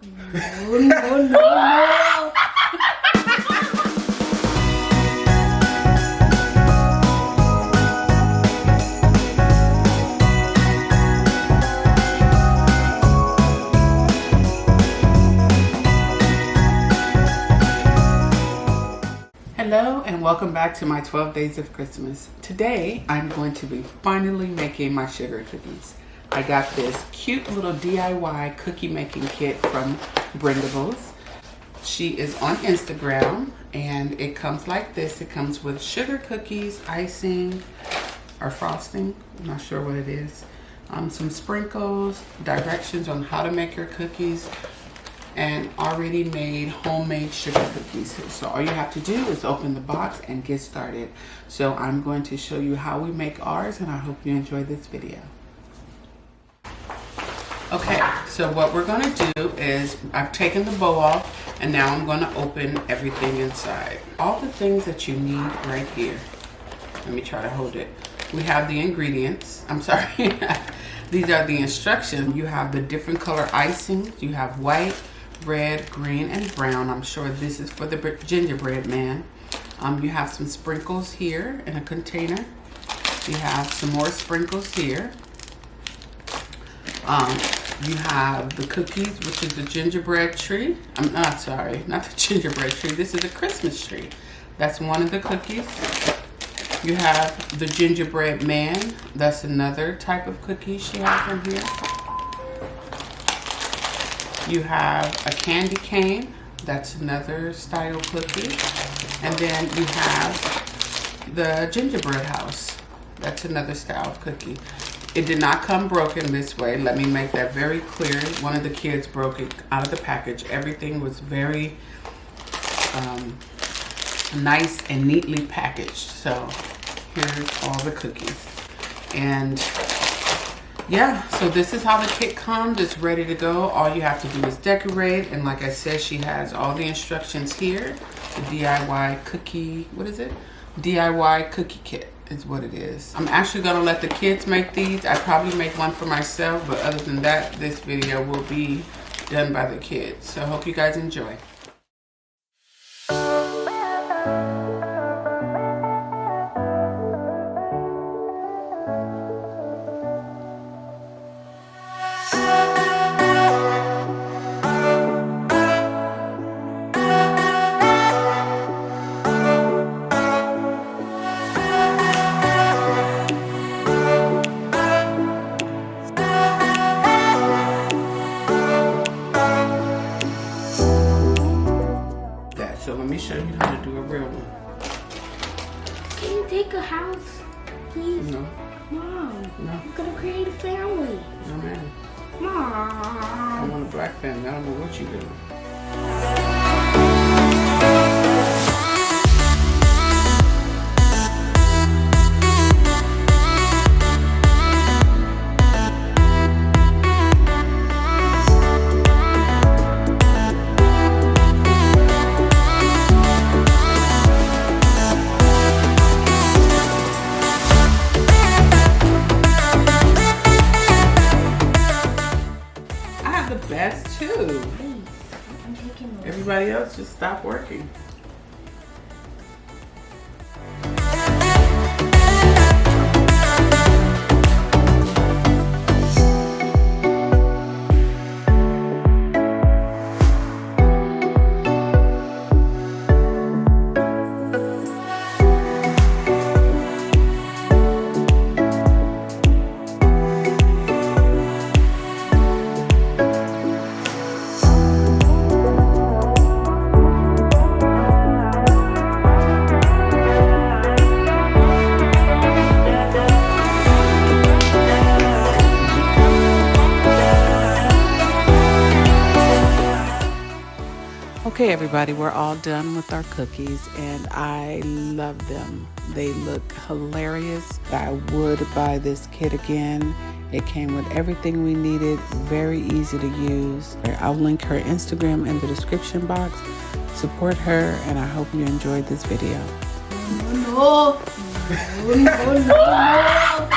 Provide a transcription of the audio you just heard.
No, no, no. Hello and welcome back to my 12 days of Christmas. Today I'm going to be finally making my sugar cookies. I got this cute little DIY cookie making kit from Brendibles. She is on Instagram and it comes like this. It comes with sugar cookies, icing or frosting, I'm not sure what it is, some sprinkles, directions on how to make your cookies, and already made homemade sugar cookies. So all you have to do is open the box and get started. So I'm going to show you how we make ours and I hope you enjoy this video. Okay, so what we're gonna do is I've taken the bow off and now I'm gonna open everything inside. All the things that you need right here. Let me try to hold it. We have the ingredients, I'm sorry. These are the instructions. You have the different color icings. You have white, red, green, and brown. I'm sure this is for the gingerbread man. You have some sprinkles here in a container. You have some more sprinkles here. You have the cookies, which is the gingerbread tree. I'm not sorry, not the gingerbread tree. This is a Christmas tree. That's one of the cookies. You have the gingerbread man. That's another type of cookie she has in here. You have a candy cane. That's another style cookie. And then you have the gingerbread house. That's another style of cookie. It did not come broken this way. Let me make that very clear. One of the kids broke it out of the package. Everything was very nice and neatly packaged. So here's all the cookies. And yeah, so this is how the kit comes. It's ready to go. All you have to do is decorate. And like I said, she has all the instructions here. The DIY cookie, what is it? DIY cookie kit is what it is. I'm actually gonna let the kids make these. I probably make one for myself, but other than that, this video will be done by the kids. So I hope you guys enjoy. So let me show you how to do a real one. Can you take a house, please? No. Mom, No. we're gonna create a family. No, man. I Mom. want a black family. I don't know what you do. Best too. Please, I'm taking those. Everybody else just stop working. Okay, everybody, we're all done with our cookies and I love them. They look hilarious. I would buy this kit again. It came with everything we needed, very easy to use. I'll link her Instagram in the description box. Support her and I hope you enjoyed this video. No, no, no, no, no.